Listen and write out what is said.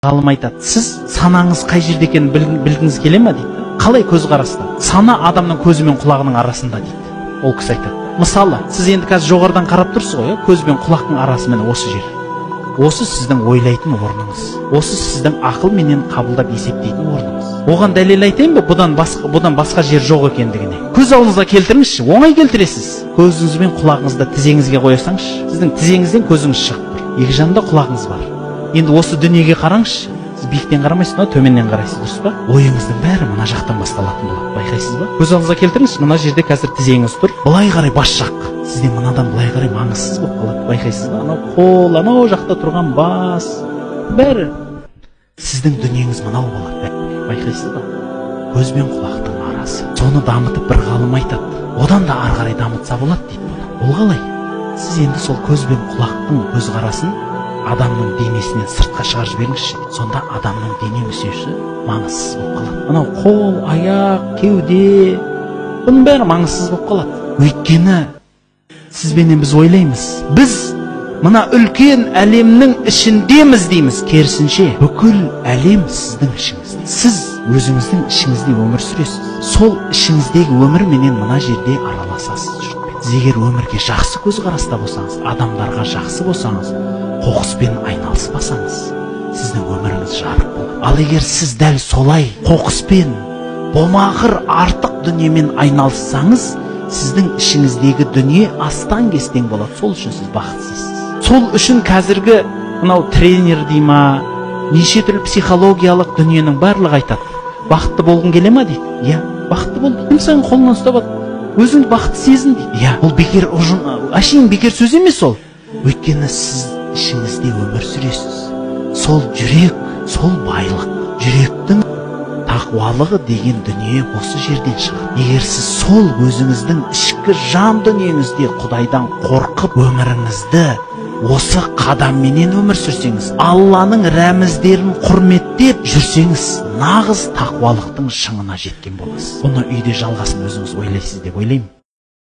Ғалым айтады, сіз санаңыз қай жерде екенін білгіңіз келе ме дейді. Қалай көзқараста? Сана адамның көзі мен құлағының арасында дейді. Ол кісі айтады. Мысалы, сіз енді қазір жоғарыдан қарап тұрсыз ғой, көз бен құлақтың арасы міне осы жер. Осы сіздің ойлайтын орныңыз. Осы сіздің ақыл менен қабылдап есептейтін орныңыз. Оған дәлел айтайын ба? Бұдан басқа жер жоқ екендігіне. Көз алдыңызға келтіріңізші, оңай келтіресіз. Көзіңіз бен құлағыңызды тізеңізге қоясаңызшы, сіздің тізеңізден көзіңіз шығып тұр. Екі жанында құлағыңыз бар. Енді осы дүниеге қараңызшы. Сіз биіктен қарамайсыз ба, төменнен қарайсыз, дұрыс па? Ойыңыздың бәрі мына жақтан басталатын болады. Байқайсыз ба? Көз алдыңызға келтіріңізші, мына жерде қазір тізеңіз тұр. Былай қарай бас жақ. Сізден мынадан былай қарай маңызсыз болып қалады. Байқайсыз ба? Анау қол, анау жақта тұрған бас, бәрі сіздің дүниеңіз мынау болады. Байқайсыз ба? Көз бен құлақтың арасы. Соны дамытып бір ғалым айтады. Одан да ары қарай дамытса болады дейді бұны. Ол қалай? Сіз енді сол көз бен құлақтың көзқарасын адамның денесінен сыртқа шығарып жіберіңізші. Сонда адамның дене мүшесі маңызсыз болып қалады. Анау қол, аяқ, кеуде, бұның бәрі маңызсыз болып қалады. Өйткені сізбенен біз ойлаймыз, біз мына үлкен әлемнің ішіндеміз дейміз. Керісінше бүкіл әлем сіздің ішіңізде. Сіз өзіңіздің ішіңізде өмір сүресіз. Сол ішіңіздегі өмір менен мына жерде араласасыз. Сіз егер өмірге жақсы көзқараста болсаңыз, адамдарға жақсы болсаңыз, қоқыспен айналыспасаңыз, сіздің өміріңіз жарық болады. Ал егер сіз дәл солай қоқыспен, болмағыр артық дүниемен айналыссаңыз, сіздің ішіңіздегі дүние астан кестең болады. Сол үшін сіз бақытсызсыз. Сол үшін қазіргі мынау тренер дей ма, неше түрлі психологиялық дүниенің барлығы айтады. Бақытты болғың келе ма дейді. Иә, бақытты бол. Кім сенің қолынан ұстап алды? Өзіңді бақытты сезін дейді. Иә, ол бекер әшейін бекер сөз емес ол. Өйткені сіз ішіңізде өмір сүресіз. Сол жүрек, сол байлық, жүректің тақуалығы деген дүние осы жерден шығады. Егер сіз сол өзіңіздің ішкі жан дүниеңізде Құдайдан қорқып өміріңізді осы қадамменен өмір сүрсеңіз, Алланың рәміздерін құрметтеп жүрсеңіз, нағыз тақуалықтың шыңына жеткен боласыз. Бұны үйде жалғасын өзіңіз ойлайсыз деп ойлаймын.